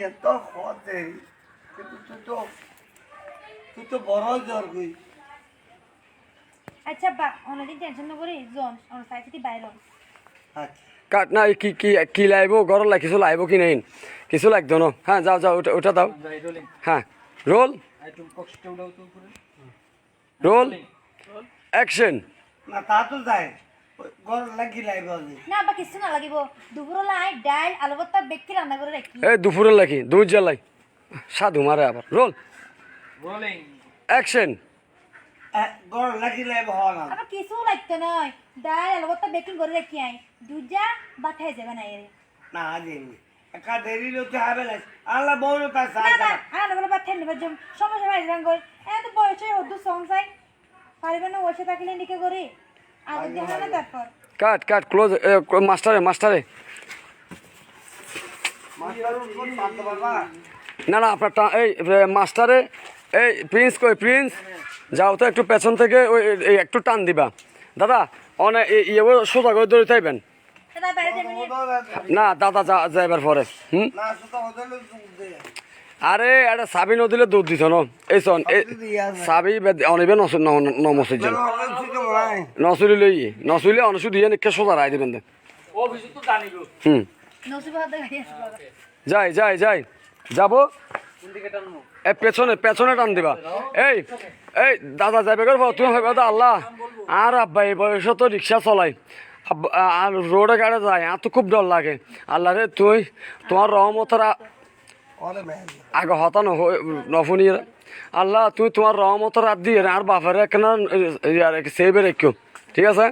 এত হতে কিন্তু তুই তো বড় জ্বর গই আচ্ছা বা অনেকদিন টেনশন না করি জন আমার সাইড থেকে বাইরে আচ্ছা কাট না কি কি কি লাইব ঘর লাই কিছু লাইব কি নেই কিছু লাগতো না হ্যাঁ যাও যাও ওটা দাও হ্যাঁ রোল রোল অ্যাকশন না তা তো যায় ঘর লাগি লাইব না বা কিছু না লাগিব দুপুরবেলা ডাল আলু ভর্তা বেশি রান্না করে রাখি এই দুপুরের লাগি দুধ জ্বালাই সাধু মারে আবার রোল রোলিং অ্যাকশন ঘর লাগি লাইব হওয়া না আমার কিছু লাগতো নয় ডাল আলু ভর্তা বেকিং করে রাখি আই দুজা বাথাই যাবে না এর না আজে একা দেরি লতে হবে না আল্লাহ বউর কাছে না না আর বলে বাথাই নেবে জম সময় সময় আসবেন কই এত বয়সে হদ্দু সংসাই পারিবে না বসে থাকলে নিকে করি আগে দেখা না তারপর কাট কাট ক্লোজ মাস্টারে মাস্টারে মাস্টার কোন পারতে পারবা না না আপনার এই মাস্টারে এই প্রিন্স কই প্রিন্স যাও তো একটু পেছন থেকে ওই এই একটু টান দিবা দাদা অনেক ইয়ে সোজা করে ধরে থাকবেন দাদা বাইরে যাবেন না দাদা যাইবার পরে না সুতো হদলে দে আরে এটা চাবি নদিলে দুধ দিত ন এই শোন চাবি অনিবে নমসে যান নচুলি লই নচুলি অনসু দিয়ে নিকে সোজা রায় দিবেন ও কিছু তো জানিব নসিব হাতে গাড়ি আসবে যাই যাই যাই যাবো কোন দিকে টানমু এই পেছনে পেছনে টান দিবা এই এই দাদা যাবে কর তুমি হবে দাদা আল্লাহ আর আব্বা এই বয়সে তো রিক্সা চলাই আর রোডে গাড়ি যায় আর তো খুব ডর লাগে আল্লাহ রে তুই তোমার রহমতের ওরে ম্যান আগে হতা নফুনি আল্লাহ তুই তোমার রহমতের রাত দিয়ে আর বাপের একখানা সেবে রেখো ঠিক আছে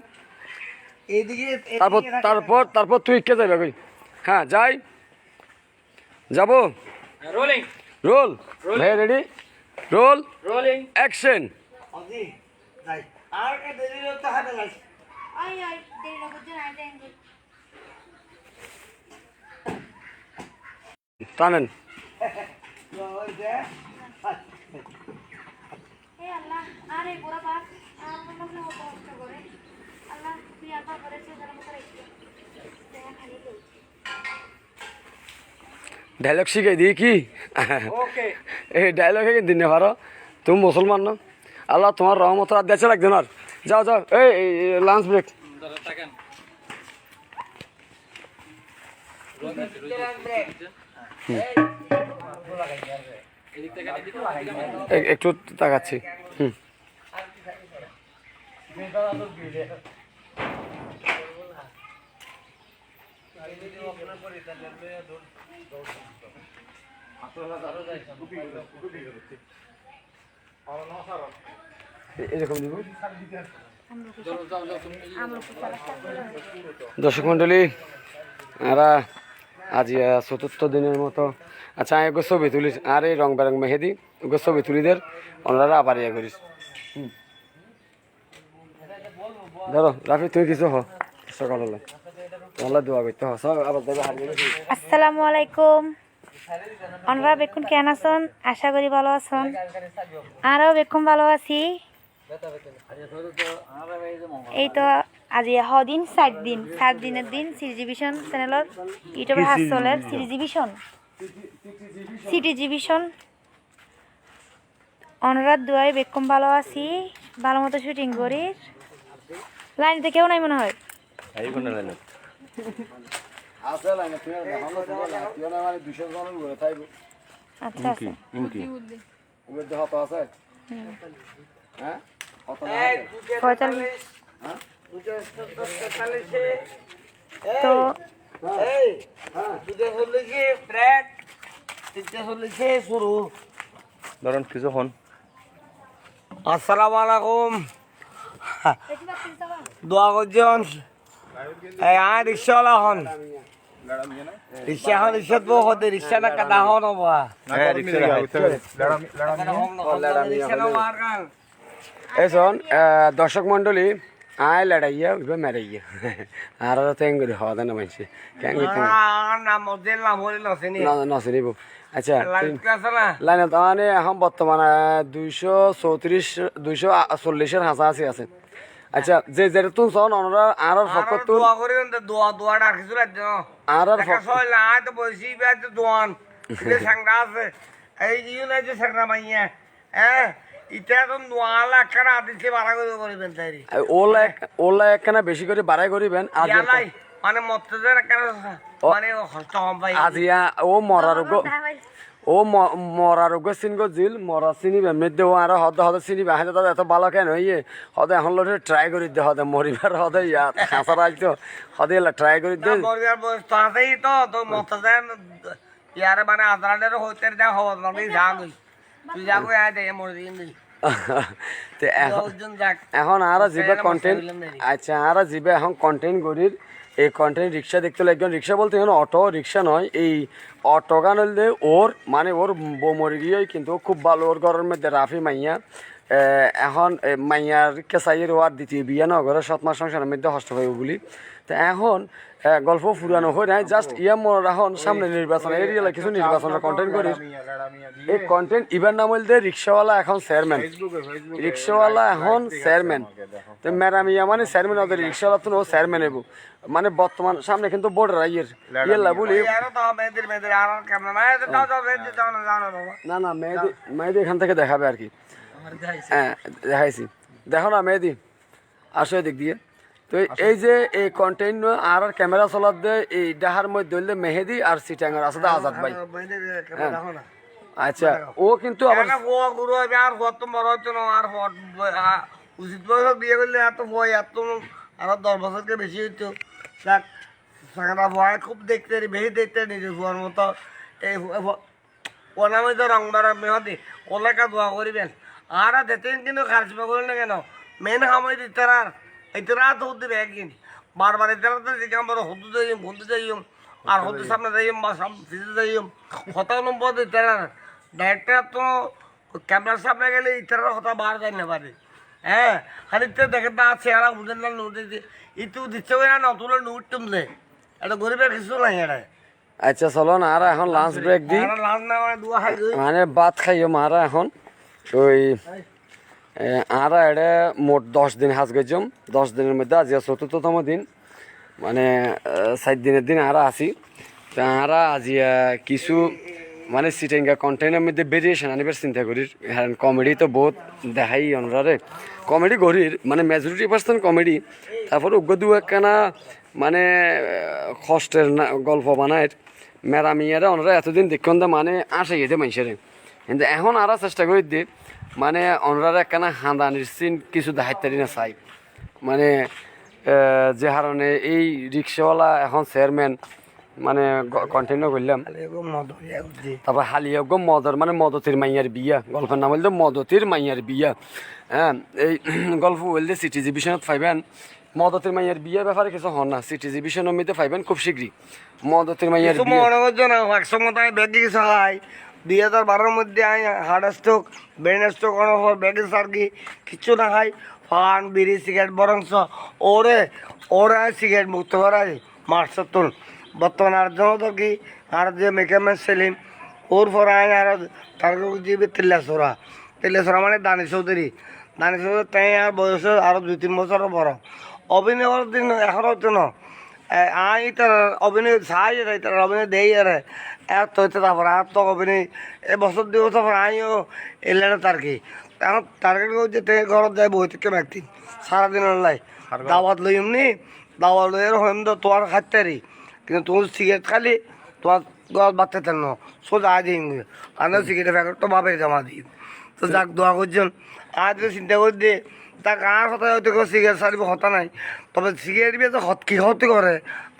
এইদিকে তারপর তারপর তারপর তুই কে যাবে কই হ্যাঁ যাই যাবো রোলিং রোল ভাই ready roll rolling action Aussie যাই আর কে দেরি লতে হবে না আই আই দেরি না করতে না টাইম টানেন ওই যে হে আল্লাহ আরে পুরা বাপ আর মনে মনে কষ্ট করে আল্লাহ তুই আপা করেছে যারা মতো রেখে দেখা খালি লই ডায়লগ শিখাই দিই কি ওকে এই ডায়লগ দিনে পারো তুমি মুসলমান না আল্লাহ তোমার রহমত রাত দেশে লাগবে না আর যাও যাও এই লাঞ্চ ব্রেক দাদা তাকান এদিক থেকে একটু তাকাচ্ছি হুম এরকম দিব দর্শক মন্ডলী আমরা আজ চতুর্থ দিনের মতো আচ্ছা আমি এগো ছবি তুলিস আর এই রং বেরং মেহেদি এগো ছবি তুলিদের ওনারা আবার ইয়ে করিস ধরো রাফি তুই কিছু হ সকালে আল্লাহ দোয়া করতে হ সব আবার দেবে হারিয়ে আসসালামু আলাইকুম অনরা বেকুন কেন আছেন আশা করি ভালো আছেন আরও বেকুন ভালো আছি এই তো আজি দিন 7 দিনের দিন সিটিজিভিশন চ্যানেলত ইউটিউবে হাত চলের সিটিজিভিশন অনরাত দুয়াই বেকুম ভালো আছি ভালো মতো শুটিং করি লাইনতে কেউ নাই মনে হয় আছে লাইনে তুই তুই না মানে 200 জনের ঘুরে থাকব আচ্ছা আচ্ছা ওদের দেহ তো আছে হ্যাঁ কত না 45 হ্যাঁ তো এই হ্যাঁ দুটো হলে কি ব্রেক তিনটে হলে কি শুরু ধরুন কিছু হন আসসালামু আলাইকুম দোয়া করছেন এই আর রিক্সাওয়ালা হন রিক্সা হন রিক্সাত বউ হতে রিক্সা না কাদা হন হবা এই শোন দর্শক মন্ডলী আয় লড়াইয়া ওইভাবে মেরাইয়া আর তেঙ্গুরি হওয়া দেয় না মানছি নসিনিব আচ্ছা লাইনে তাহলে এখন বর্তমানে 240 হাঁচাহাঁচি আছে আচ্ছা যে যেটা তুই শোন ওনারা আর ফক তুই দোয়া করি দোয়া দোয়া ডাকিছিল আর আর ছয় লাই তো বসি দোয়ান যে স্যাংরা আছে এই ইউনে যে স্যাংরা মাইয়া হ্যাঁ এটা তো নোয়ালা কারা দিতে বাড়া করে করবেন তাই ওলা একখানা বেশি করে বাড়াই করিবেন আজ ইয়ালাই মানে মরতে যায় না কেন মানে কষ্ট কম পাই আজিয়া ও মরারোগ্য চিন গজিল মরা চিনি মেদে ও আর হদে হদে চিনি বাহিনী তাদের এত ভালো কেন হইয়ে হদে এখন লোক ট্রাই করি দে হদে মরিবার হদে ইয়া খাঁচার আইতো হদে ট্রাই করি দে মরিবার বয়স তো আছেই তো মরতে যায় ইয়ারে মানে আজরানের হইতে যা হওয়ার মানে যা গই তুই যা গই আয় দে মরে দিন তে এখন আর জিবে কন্টেন্ট আচ্ছা আর জিবে এখন কন্টেন্ট গরির এই কন্টেন্ট রিক্সা দেখতে লাগবেন রিক্সা বলতে এখন অটো রিক্সা নয় এই অটো গান হলে ওর মানে ওর বৌমরি গিয়ে কিন্তু খুব ভালো ওর ঘরের মধ্যে রাফি মাইয়া এখন মাইয়ার কেসাইয়ের ওয়ার দ্বিতীয় বিয়া না ঘরে 7 মাস সংসারের মধ্যে হস্ত পাইব বলি তো এখন গল্প ফুরানো হয় নাই জাস্ট ইয়া মর এখন সামনে নির্বাচন এরিয়া কিছু নির্বাচনের কন্টেন্ট করি এই কন্টেন্ট ইভেন্ট নাম বলতে রিক্সাওয়ালা এখন চেয়ারম্যান রিক্সাওয়ালা এখন চেয়ারম্যান তো মেরামিয়া মানে চেয়ারম্যান ওদের রিক্সাওয়ালা তো ও চেয়ারম্যান এবো মানে বর্তমান সামনে কিন্তু বোর্ডার ইয়েলা বলি না না মেহেদি এখান থেকে দেখাবে আর কি হ্যাঁ দেখাইছি দেখো না মেহেদি আসো এদিক দিয়ে তো এই যে এই কন্টেন্ট আর ক্যামেরা চলার দিয়ে এই ডাহার মধ্যে ধরলে মেহেদি আর সিটাঙ্গার আসলে আজাদ ভাই আচ্ছা ও কিন্তু আবার আর হতো বড় হতো না আর উচিত বয়স বিয়ে করলে এত ভয় এত আরো 10 বছরকে বেশি হইতো সাকাটা ভয় খুব দেখতে বেশি দেখতে নিজের ভুয়ার মতো এই ওনামে তো রং বাড়া মেহদি ওলাকা দোয়া করিবেন আর দেখতেন কিন্তু খার্চবা করেন না কেন মেন সময় দিতে আর এটা রাত হতে দেবে একদিন বারবার এটা যেখান বড় হতে যাইম বলতে যাইম আর হতে সামনে যাইম বা ফিরে যাইম হতা নম্বর দিতে আর ডাইরেক্টর তো ক্যামেরার সামনে গেলে ইতারা হতা বার যাই না পারে হ্যাঁ হারিতে দেখে না চেহারা বুঝেন না নুট ইটু দিচ্ছে না তুলে নুট তুমলে এটা গরিবের কিছু নাই এটা আচ্ছা চলো না আর এখন লাঞ্চ ব্রেক দিই লাঞ্চ না মানে দুয়া খাই মানে ভাত খাইও মারা এখন ওই আর এটা মোট 10 দিন হাজ গেছম 10 দিনের মধ্যে আজ ৪র্থতম দিন মানে 7 দিনের দিন আর আসি তা আর আজ কিছু মানে সিটেঙ্গা কন্টেন্টের মধ্যে ভেরিয়েশন আনিবার চিন্তা করি হ্যাঁ কমেডি তো বহুত দেখাই অনরারে কমেডি করির মানে মেজরিটি পার্সেন্ট কমেডি তারপর উগ্র একখানা মানে কষ্টের গল্প বানায় মেরামিয়ারা ওনারা এতদিন দেখুন মানে আসে গেছে মানুষের কিন্তু এখন আর চেষ্টা করি দিয়ে মানে ওনারা একখানা হাঁদানির সিন কিছু দেখাইতারি না চাই মানে যে কারণে এই রিক্সাওয়ালা এখন চেয়ারম্যান মানে কন্টিনিউ করলাম তারপর হালিয়াগো মদর মানে মদতির মাইয়ার বিয়া গল্পের নাম বলতে মদতির মাইয়ার বিয়া হ্যাঁ এই গল্প বলতে সিটি ডিভিশনত পাইবেন মদতির মাইয়ার বিয়ার ব্যাপারে কিছু হন না সিটি ডিভিশনের মধ্যে পাইবেন খুব শীঘ্রই মদতির মাইয়ার বিয়া 2012 মধ্যে heart stroke brain stroke baggage আর কি কিচ্ছু না খাই ফান বিড়ি সিগারেট বরংস ওরে সিগারেট মুক্ত করাই মার্চতুল বর্তমানে আরেকজন তো কি আর যে মেকামেন সেলিম ওর পর আর তার জিবি তেলেশ্বরা মানে দানি চৌধুরী তাই আর বয়স আরো 2-3 বছরও বড় অভিনয়ের দিন এখন হচ্ছে না আই তার অভিনয় চাই তার অভিনয় দেই আরে এত হইতে তারপর আর তো অভিনয় এবছর 2 বছর পর আইও এলেন তার কি এখন টার্গেট করছে তে ঘরত যাই বই থেকে একদিন সারাদিন লাই দাওয়াত লইম নি দাওয়াত লইয়ের হইম তো তোমার খাইতারি কিন্তু তুমি সিগারেট খালি তোমার গল বাচ্চা তেন সোজা আজ আনা সিগারেটের প্যাকেট তো বাপের জমা দিই তো যাক দোয়া করছেন আজ চিন্তা করে দিয়ে তাক আর হতা হয়তো সিগারেট সারিব হতা নাই তবে সিগারেট বিয়ে তো কি হতে করে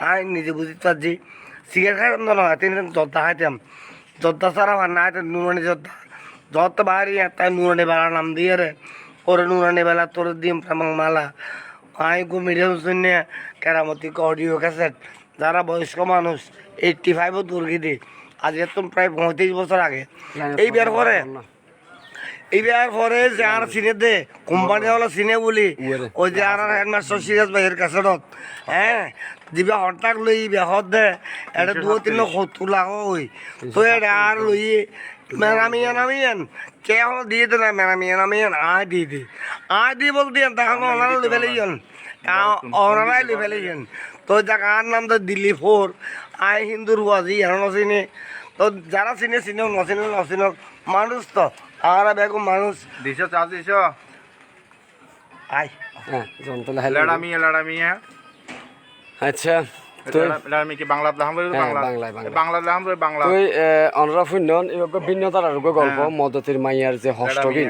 আই নিজে বুঝতে পারছি সিগারেট খাই নয় 3 জর্দা খাইতাম জর্দা ছাড়া আর না নুরানি জর্দা যত বাড়ি তাই নুরানি বেলা নাম দিয়ে রে ওরে নুরানি বেলা তোর দিম প্রেমাং মালা আই গো মিডিয়াম শুনে কেরামতি অডিও ক্যাসেট যারা বয়স্ক মানুষ 85 তুর্কি দি আজ একদম প্রায় 35 বছর আগে এই বিয়ার পরে যে আর সিনে দে কোম্পানি হলো সিনে বলি ওই যে আর হেডমাস্টার সিরিয়াস ভাইয়ের কাছে হ্যাঁ দিবা হঠাৎ লই বেহত দে এটা 2-3 লাখ ওই তো এটা আর লই মেরামিয়ান কে হলো দিয়ে দে না মেরামিয়ান আয় দি বলতে তখন ওনারা লই ফেলেছেন ওনারাই লই ফেলেছেন তো জায়গার নাম তো দিল্লি 4 আই হিন্দুর ওয়াজি এখন চিনি তো যারা চিনে চিনেও নচিনে নচিনক মানুষ তো আমরা বেগম মানুষ দিছো চা দিছো আই হ্যাঁ যন্ত্রণা হেলে লাড়ামি আচ্ছা তো লাড়ামি কি বাংলা দাম হ্যাঁ, বাংলা বাংলায়, বাংলায়। বাংলা দাম বাংলা তুই অনরা ফুন্নন এগুলো ভিন্নতার আর গল্প মদতির মাইয়ার যে হস্তগিন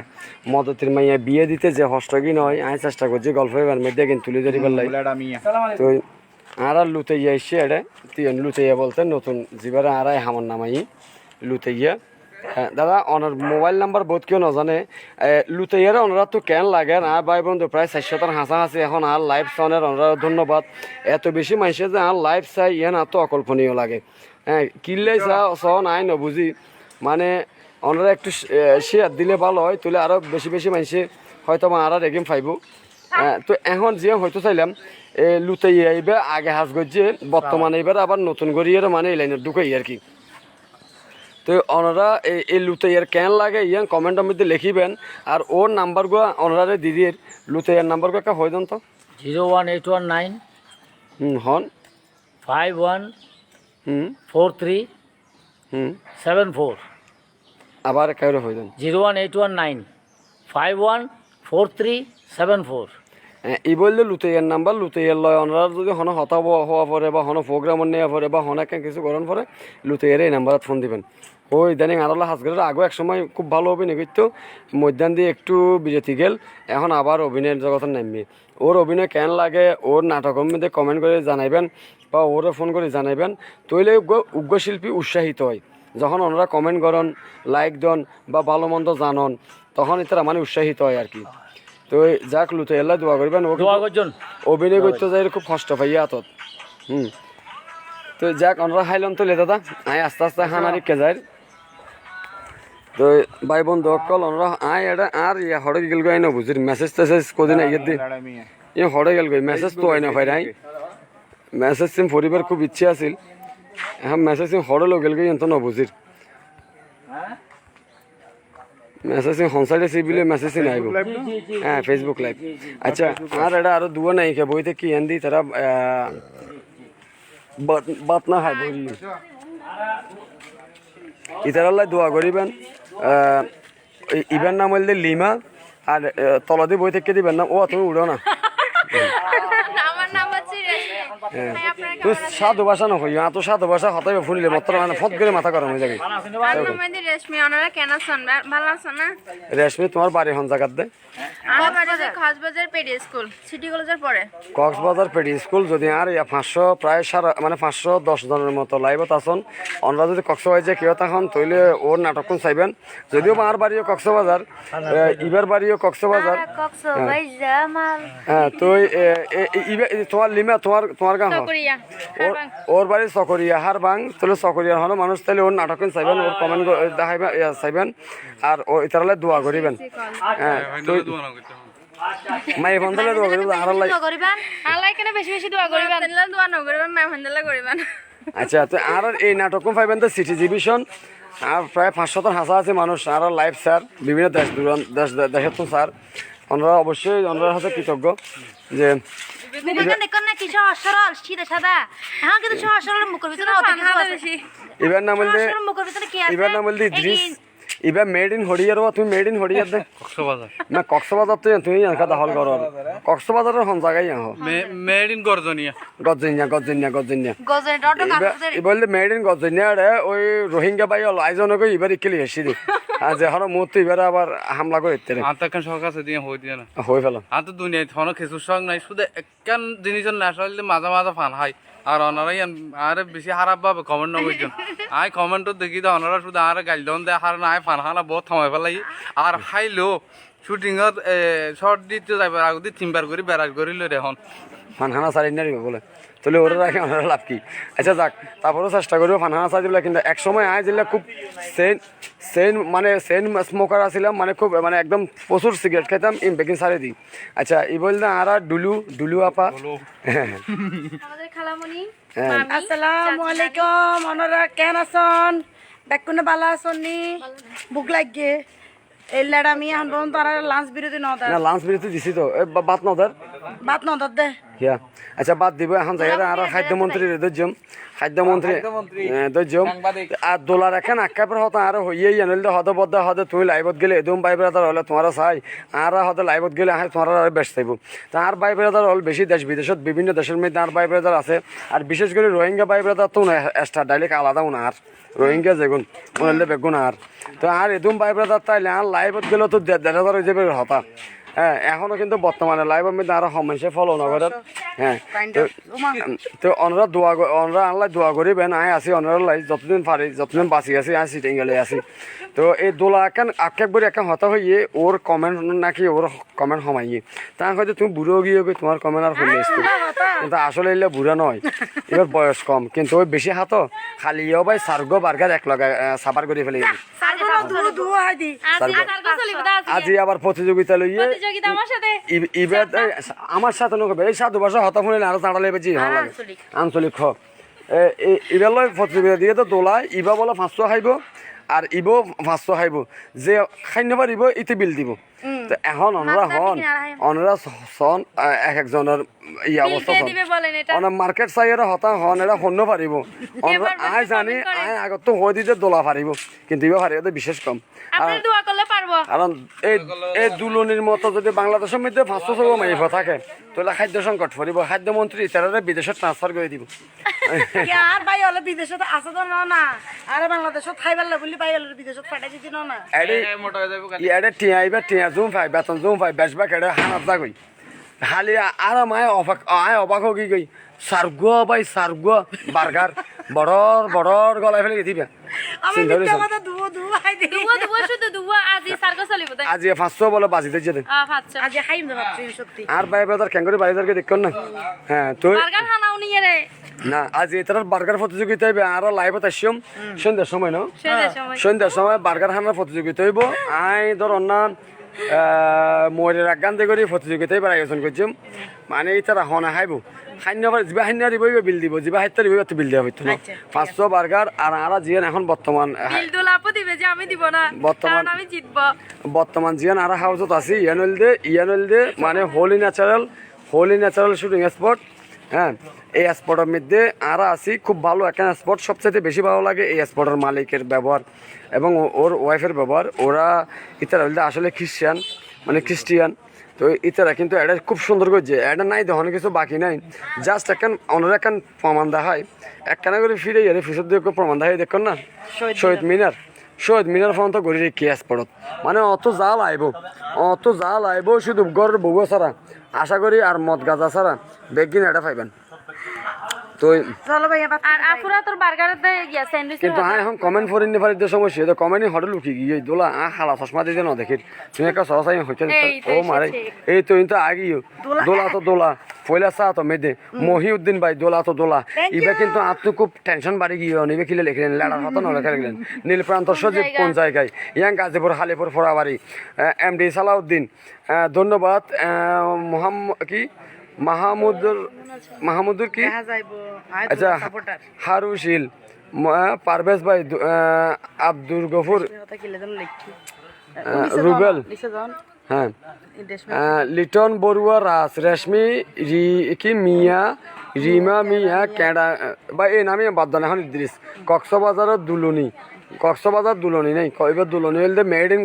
মদতির মাইয়া বিয়ে দিতে যে হস্তগিন হয় আমি চেষ্টা করছি গল্প এবার মধ্যে কিন্তু তুলে ধরি পারলাই লাড়ামি তো আর লুতাইয়া এসে এটা তুই লুতাইয়া বলতে নতুন জীবারে আর হামার নামাই লুতাইয়া দাদা ওনার মোবাইল নাম্বার বহুত কেউ নজানে লুতাইয়ারে ওনারা তো কেন লাগে না ভাই বন্ধু প্রায় 400টার হাসাহাসি এখন আর লাইভ চাওয়ার ওনারা ধন্যবাদ এত বেশি মানুষের যে আর লাইভ চাই ইয়ে না তো অকল্পনীয় লাগে হ্যাঁ কিনলেই চাও নাই নবুঝি মানে ওনারা একটু শেয়ার দিলে ভালো হয় তুলে আরও বেশি বেশি মানুষে হয়তো আর রেগেম পাইব তো এখন যে হয়তো চাইলাম লুতাইয়া এইবার আগে হাজ করছে বর্তমানে এবার আবার নতুন করিয়ে মানে এই লাইনে ঢুকাই আর কি তো ওনারা এই লুতাইয়ার কেন লাগে ইয়ান কমেন্টের মধ্যে লিখিবেন আর ওর নাম্বারগুলো ওনারা দিদির লুতাইয়ার নাম্বারগুলো একটা হয়ে দেন তো 01819 হন 51 হুম 43 হুম 74 আবার একটা হয়ে দেন 01819 51 43 74 ই বললে লুতাইয়ার নাম্বার লুতাইয়ার লয় ওনারা যদি হন হতাব হওয়া পরে বা হন প্রোগ্রাম নেওয়া পরে বা হন একটা কিছু করার পরে লুতাইয়ার এই নাম্বারত ফোন দিবেন ওই ইদানিং আরল্লাহ হাজগরের আগে এক সময় খুব ভালো অভিনয় করতো মধ্যাহ্ন দিয়ে একটু বিরতি গেল এখন আবার অভিনয়ের জগতে নামবে ওর অভিনয় কেন লাগে ওর নাটকের মধ্যে কমেন্ট করে জানাইবেন বা ওরে ফোন করে জানাইবেন তৈলে উগ্র শিল্পী উৎসাহিত হয় যখন ওনারা কমেন্ট করেন লাইক দেন বা ভালো মন্দ জানন তখন তারা মানে উৎসাহিত হয় আর কি তো যাক লুতে এল্লা দোয়া করবেন ও দোয়া করজন অভিনয় করতে যাই খুব কষ্ট পাই আতত তো যাক ওনারা হাইলন তো লে দাদা আয় আস্তে আস্তে হানারিকে যায় তো ভাই বন্ধু অকল ওনারা আয় এটা আর ইয়া হড়ে গেল গাই না বুঝির মেসেজ টেসেজ কদিন আইয়ে দি ইয়ে হড়ে গেল গাই মেসেজ তো হয় না ভাই রাই মেসেজ সিম পরিবার খুব ইচ্ছে আছিল এখন মেসেজ সিম হড়ে লো গেল গাই এত না বুঝির মেসেজ সিম হনসাইডে সি বিলে মেসেজ সিম আইব হ্যাঁ ফেসবুক লাইভ আচ্ছা আর এটা আরো দুয়া নাই কে বইতে কি এন্দি তারা বাত না হয় বলি ইতারাল্লাই দোয়া করিবেন ইবেন নাম হইলে লিমা আর তলদি বই থেকে দিবেন না ও তুমি উড়ো না আমার নাম হচ্ছে রেশমি। তুই সাধু ভাষা নকই এত সাধু ভাষা হতাই ফুনিলে মাত্র মানে ফট করে মাথা গরম হয়ে যাবে আমার নাম হচ্ছে রেশমি। ওনারা কেন আছেন? ভালো আছেন না? রেশমি তোমার বাড়ি হন জায়গার দে আমার বাড়ি হচ্ছে কক্সবাজার পেডি স্কুল, সিটি কলেজের পরে। কক্সবাজার পেডি স্কুল যদি আর 500 প্রায় মানে 510 জনের মতো লাইভত আসন ওনারা যদি কক্সবাজার কেউ তখন তৈলে ওর নাটকখন চাইবেন যদিও আমার বাড়িও কক্সবাজার ইবার বাড়িও কক্সবাজার হ্যাঁ তো তোমার লিমা তোমার গান করিয়া ওর বাড়ি চকরিয়া হার বাং তাহলে চকরিয়ার হলো মানুষ তাহলে ওর নাটকখন চাইবেন ওর কমেন্ট দেখাইবেন চাইবেন আর ও ইতারালে দোয়া করিবেন হ্যাঁ মাই বন্ধলে দোয়া করিবেন আর আল্লাহ কেন বেশি বেশি দোয়া করিবেন, দোয়া না করিবেন, মাই বন্ধলে করিবেন। আচ্ছা তো আর এই নাটক পাইবেন তো সিটি ডিভিশন আর প্রায় 500 হাসা আছে মানুষ আর লাইভ স্যার বিভিন্ন দেশের তো স্যার ওনারা অবশ্যই ওনার হাতে কৃতজ্ঞ যে এবার নাম বলতে এবার নাম বলতে ইদ্রিস এবার মেড ইন হরিয়ার তুমি মেড ইন হরিয়ার দে কক্সবাজার না কক্সবাজার তো তুমি এনকা দখল করো কক্সবাজারের হন জায়গায় আহ মেড ইন গর্জনিয়া গজনিয়া বললে মেড ইন গজনিয়া রে ওই রোহিঙ্গা বাই আইজনকে এবার ইকেলি হেসি দি আর যে হন মুহূর্তে এবার আবার হামলা করে ইত্যাদি আন্তঃকান সরকার আছে দিয়ে হই দিয়ে না হয়ে ফেল আন্ত দুনিয়ায় হন কিছু সং নাই শুধু একখান জিনিসের ন্যাশনাল মাঝে মাঝে ফান হয় আর ওনারাই আর বেশি খারাপ ভাবে কমেন্ট নবইজন আই কমেন্টও দেখি তো ওনারা শুধু আর গাইল দন দেয় আর না ফান খানা বহুত থামাই ফেলাই আর খাইলো শুটিংত শর্ট দিতে যাইবার আগে তিনবার করে বেড়াজ করি লই এখন ফানখানা সারি না বলে তাহলে ওরা রাখে ওনারা লাভ কি আচ্ছা যাক তারপরেও চেষ্টা করবো ফানখানা সারি দিলে কিন্তু এক সময় আয় যেগুলো খুব সেন স্মোকার আসছিলাম মানে খুব মানে একদম প্রচুর সিগারেট খাইতাম বেকিং সারি দিই আচ্ছা ই বল না আর ডুলু আপা আমাদের খালামণি আসসালামু আলাইকুম। ওনারা কেন আছেন? বেকুনে ভালো আছেন নি? বুক লাগে এই লেডা আমি এখন পর্যন্ত আর লাঞ্চ বিরতি নদা না লাঞ্চ বিরতি দিছি তো বাদ নদার বাত নদা দে কিয়া আচ্ছা বাদ দিব এখন যাই আর খাদ্যমন্ত্রী দর্জম খাদ্যমন্ত্রী দর্জম আর দোলার এখন আক্কাপের হতো আর হইয়ে আনলে হদে বদ্ধ হদে তুমি লাইভত গেলে এদম বাই বেড়াদার হলে তোমার চাই আর হদে লাইভত গেলে তোমার আর বেশ চাইব তা আর বাই বেড়াদার হল বেশি দেশ বিদেশত বিভিন্ন দেশের মধ্যে আর বাই বেড়াদার আছে আর বিশেষ করে রোহিঙ্গা বাই বেড়াদার তো এক্সট্রা ডাইরেক্ট আলাদা আর রোহিঙ্গা যেগুন উনালে বেগুন আর তো আর এদম বাই বেড়াদার তাইলে আর লাইভত গেলে তো 1,500 হয়ে যাবে হতা হ্যাঁ এখনো কিন্তু বর্তমানে লাইভের মধ্যে আরো সমস্যা ফলো নগরের হ্যাঁ তো ওনারা ওনারা আনলাই দোয়া করিবেন আয় আসি ওনারা লাই যতদিন পারি যতদিন বাঁচি আছি আয় সিটিং গেলে আসি তো এই দোলা একান আকেকবারে একান হতা হইয়ে ওর কমেন্ট নাকি ওর কমেন্ট সমাইয়ে তা হয়তো তুমি বুড়ো গিয়ে তোমার কমেন্ট আর শুনে আসতো কিন্তু আসলে এলে বুড়া নয় এবার বয়স কম কিন্তু ওই বেশি হাতো খালি ভাই সার্গো বার্গার এক লগে সাফার করে ফেলে আজি আবার প্রতিযোগিতা লইয়ে আমার সাথে নকবে এই 7 বছর হতা শুনে আরো চাঁড়া লেবেছি ভালো লাগে আঞ্চলিক এবার লয় প্রতিযোগিতা দিয়ে তো দোলায় ইবা বলে 500 খাইব আর ইবো 500 খাইব যে খাই না পারিব ইতে বিল দিব তো এখন অনরা সন এক একজনের এই অবস্থা অনেক মার্কেট চাইরা হতা হন এরা হন্য পারিব আয় জানি আয় আগত তো হয়ে দিতে দোলা পারিব কিন্তু ইবা পারিব বিশেষ কম কারণ এই দুলনির মতো যদি বাংলাদেশের মধ্যে 500 মাইফ থাকে তাহলে খাদ্য সংকট পড়িব খাদ্যমন্ত্রী তারা বিদেশত ট্রান্সফার করে দিব আর ভাই হলে বিদেশত আছে তো না আর বাংলাদেশত খাইবার বলি ভাই হলে বিদেশত পাঠাই দিতি না ইয়ারে টিয়া আইবা টিয়া জুম পাই বেতন জুম পাই বেশবা কেড়ে হানাত যা গই খালি আর অবাক হয়ে গই সার্গো ভাই সার্গো বার্গার বড়র গলায় ফেলে দিবে আজি 500 বলে বাজিতে যেতে আর ভাই বাজার ক্যাঙ্গুরি বাজারকে দেখুন না হ্যাঁ তো না আজ এটার বার্গার প্রতিযোগিতা হইবে আর লাইভত আসিম সন্ধ্যার সময় না সন্ধ্যার সময় বার্গার হানার প্রতিযোগিতা হইব আই ধর অন্যান ময়ূরের আগান্তে করে প্রতিযোগিতায় এবার আয়োজন করছিম মানে এটারা হনা খাইব খান্য যা খান্য দিব বিল দিব যা হাইতে দিব বিল দেওয়া হইতো না 500 বার্গার আর আরা জিয়ান এখন বর্তমান বর্তমান জিয়ান আরা হাউসত আছে ইয়ানল দে মানে হোলি ন্যাচারাল শুটিং স্পট হ্যাঁ এই স্পটের মধ্যে আরা আছি খুব ভালো একটা স্পট সবচেয়ে বেশি ভালো লাগে এই স্পটের মালিকের ব্যবহার এবং ওর ওয়াইফের ব্যবহার ওরা ইতারা আসলে খ্রিস্টিয়ান তো ইতারা কিন্তু এটা খুব সুন্দর করছে এটা নাই দেখো কিছু বাকি নাই জাস্ট এখন অন্যরা এখন প্রমাণ দেখায় একখানা করে ফিরে গেলে ফিসের দিয়ে প্রমাণ দেখাই দেখুন না শহীদ মিনার পর্যন্ত গড়ি রেখে স্পটত মানে অত জাল আইব শুধু গড়ের বউ ছাড়া আশা করি আর মদ গাঁজা ছাড়া বেগিন এটা পাইবেন তো কিন্তু এখন কমেন্ট ফরিন পারি সমস্যা তো কমেন্ট হটে লুকি গিয়ে দোলা খালা চশমা দিয়ে না দেখি তুমি একটা সহসাই হইতে ও মারে এই তো কিন্তু আগিও দোলা পয়লা চা তো মেদে মহিউদ্দিন ভাই দোলা ইবা কিন্তু আপনি খুব টেনশন বাড়ি গিয়ে নিবে খিলে লিখলেন লেডার হতো না লেখা লিখলেন নীলপ্রান্ত সজীব কোন জায়গায় ইয়াং গাজীপুর হালিপুর ফোড়াবাড়ি এমডি সালাউদ্দিন ধন্যবাদ মাহমুদুর কি আচ্ছা হারুশিল পারভেজ ভাই আব্দুল গফুর রুবেল হ্যাঁ লিটন বড়ুয়া রাস রেশমি রিমা মিয়া ক্যাডা বা এই নামে বাদ দেন এখন ইদ্রিস কক্সবাজারের দুলনি নেই এবার দুলনি হলে মেড ইন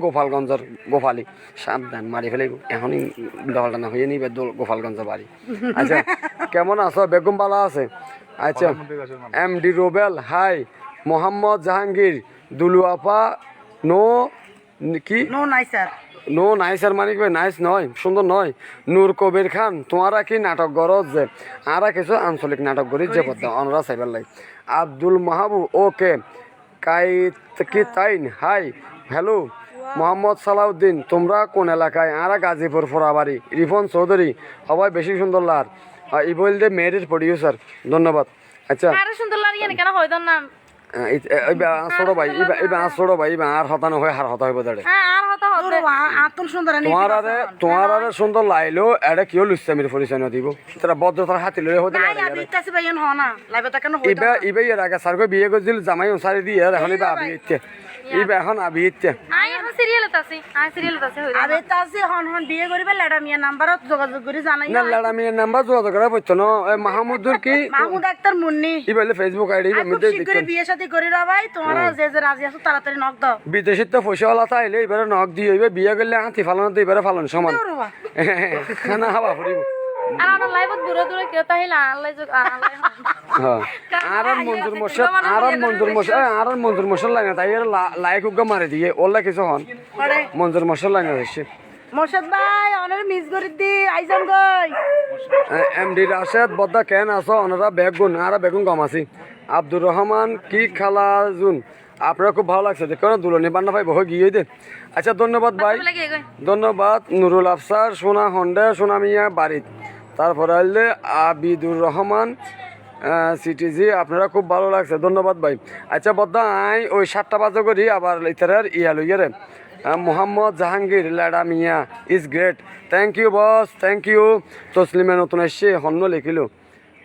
গোপালি সাবধান মারি ফেলে এখনই দলটা না হয়ে নিবে গোপালগঞ্জ বাড়ি আচ্ছা কেমন আছো বেগম বালা আছে আচ্ছা এমডি রোবেল হাই মোহাম্মদ জাহাঙ্গীর দুলু আপা নো নাই স্যার মানে কি নাইস নয় সুন্দর নয় নূর কবির খান তোমারা কি নাটক গরজ যে আরা কিছু আঞ্চলিক নাটক করি যে পদ্মা অনরা সাইবার লাই আব্দুল মাহবুব ওকে কি তাইন হাই হ্যালো মোহাম্মদ সালাউদ্দিন তোমরা কোন এলাকায় আরা গাজীপুর ফোড়াবাড়ি রিফন চৌধুরী সবাই বেশি সুন্দর লার ইবল দে মেরিট প্রডিউসার ধন্যবাদ আচ্ছা ছোট ভাই আর হতা নহয় হার হতা হইব দাঁড়ে তোমার আরে সুন্দর লাইলো এটা কিয় লুচ্ছামির পরিচয় দিব তারা ভদ্রতার হাতি লই হতে ইবে এর আগে সার্গো বিয়ে করছিল জামাই সারি দিয়ে এখন এখন আবি ইচ্ছে সিরিয়ালত আছি আমি সিরিয়ালত আছি হইলো আবে তা আছে হন হন বিয়ে করিবে লেডা মিয়া নাম্বারত যোগাযোগ করে জানাই না লাড়া মিয়ার নাম্বার যোগাযোগ করা পড়তো না মাহমুদুর কি মাহমুদ আক্তার মুন্নি ই বলে ফেসবুক আইডি খুব মধ্যে শীঘ্রই দেখছেন বিয়ে শাদী করি রা ভাই তোমরা যে যে রাজি আছো তাড়াতাড়ি নক দাও বিদেশিত তো পয়সাওয়ালা তাইলে এবারে নখ দিয়ে হইবে বিয়ে করলে হাতি ফালানো তো এবারে ফালানো সমান রবা খানা হাবা ফুরিব আর আমার লাইভত দূরে দূরে কেউ তাহিলা আল্লাহ হ্যাঁ আর মঞ্জুর মশাদ আর মঞ্জুর মশাদ আর মঞ্জুর মশাদ লাগে তাই এর লাইক উগা মারে দিয়ে ওলা কিছু হন পরে মঞ্জুর মশাদ লাগে হইছে মোর্শেদ ভাই অনেক মিস করি দি আইজাম গই এমডি রাশেদ বদ্দা কেন আছো ওনারা বেগুন আর বেগুন কম আছি আব্দুর রহমান কি খালাজুন আপনার খুব ভালো লাগছে দেখো না দুলনি বান্না ভাই বহু গিয়ে দেন আচ্ছা ধন্যবাদ ভাই লাগে এগোয় ধন্যবাদ নুরুল আফসার সোনা হন্ডা সোনা মিয়া বাড়িত তারপরে আইলে আবিদুর রহমান সিটিজি আপনারা খুব ভালো লাগছে ধন্যবাদ ভাই আচ্ছা বদ্দা আই ওই 7টা বাজে করি আবার ইতারের ইয়া লইয়া রে মোহাম্মদ জাহাঙ্গীর লেডা মিয়া is great thank you boss thank you তসলিমে নতুন এসছে হন্য লিখিল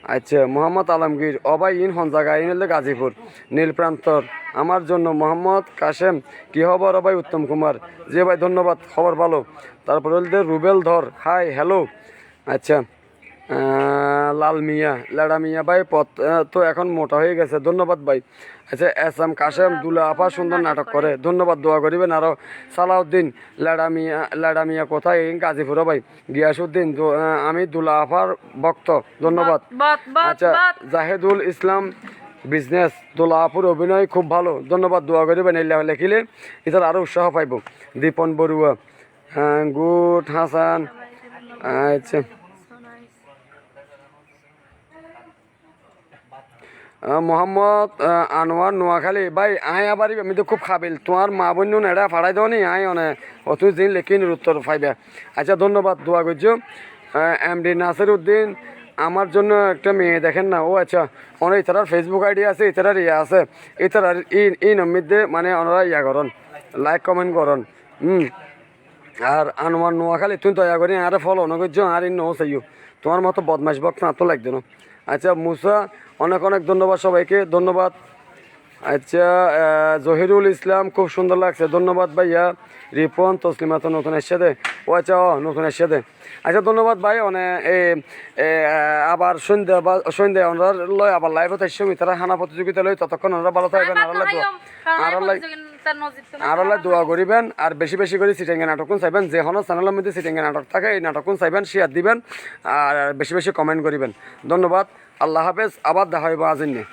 আচ্ছা মোহাম্মদ আলমগীর অবাই ইন হন জায়গা ইন হলে গাজীপুর নীলপ্রান্তর আমার জন্য মোহাম্মদ কাশেম কি খবর ভাই উত্তম কুমার জি ভাই ধন্যবাদ খবর ভালো তারপরে হল রুবেল ধর হাই হ্যালো আচ্ছা লাল মিয়া লেডা মিয়া ভাই পথ তো এখন মোটা হয়ে গেছে ধন্যবাদ ভাই আচ্ছা এস এম কাশেম দুলা আপা সুন্দর নাটক করে ধন্যবাদ দোয়া করিবেন আরও সালাউদ্দিন লেডা মিয়া কোথায় গাজীপুর ভাই গিয়াসুদ্দিন আমি দুলা আপার ভক্ত ধন্যবাদ আচ্ছা জাহেদুল ইসলাম বিজনেস দোলাপুর অভিনয় খুব ভালো ধন্যবাদ দোয়া করিবেন এই লেখিলে এটার আরও উৎসাহ পাইব দীপন বড়ুয়া গুড হাসান আচ্ছা মোহাম্মদ আনোয়ার নোয়াখালী ভাই আয় আবার আমি তো খুব খাবিল তোমার মা বোন এরা ফাড়াই দেওয়া নি আয় অনে অত দিন লেখিন উত্তর পাইবে আচ্ছা ধন্যবাদ দোয়া করছো এমডি নাসির উদ্দিন আমার জন্য একটা মেয়ে দেখেন না ও আচ্ছা অনেক ইতারার ফেসবুক আইডি আছে ইতারার ইয়ে আছে ইতারার ই নমিদে মানে ওনারা ইয়া করন লাইক কমেন্ট করন আর আনোয়ার নোয়াখালী তুমি দয়া করি আরে ফলো নগর্য আর ইন নো চাইও তোমার মতো বদমাশ বক্ত না তো লাগতো না আচ্ছা মুসা অনেক অনেক ধন্যবাদ সবাইকে ধন্যবাদ আচ্ছা জহিরুল ইসলাম খুব সুন্দর লাগছে ধন্যবাদ ভাইয়া রিপন তসলিমা তো নতুন এসে দে ও আচ্ছা নতুন এসে দে আচ্ছা ধন্যবাদ ভাই অনেক আবার সন্ধ্যা ওনার লয় আবার লাইভত এসে তারা হানা প্রতিযোগিতা লয় ততক্ষণ ওনারা ভালো থাকবেন আরো দোয়া করিবেন আর বেশি বেশি করে সিটেঙ্গে নাটক চাইবেন যে কোনো চ্যানেলের মধ্যে সিটেঙ্গে নাটক থাকে এই নাটক চাইবেন শেয়ার দিবেন আর বেশি বেশি কমেন্ট করিবেন ধন্যবাদ আল্লাহ হাফেজ আবার দেখা হইব আজিন্নে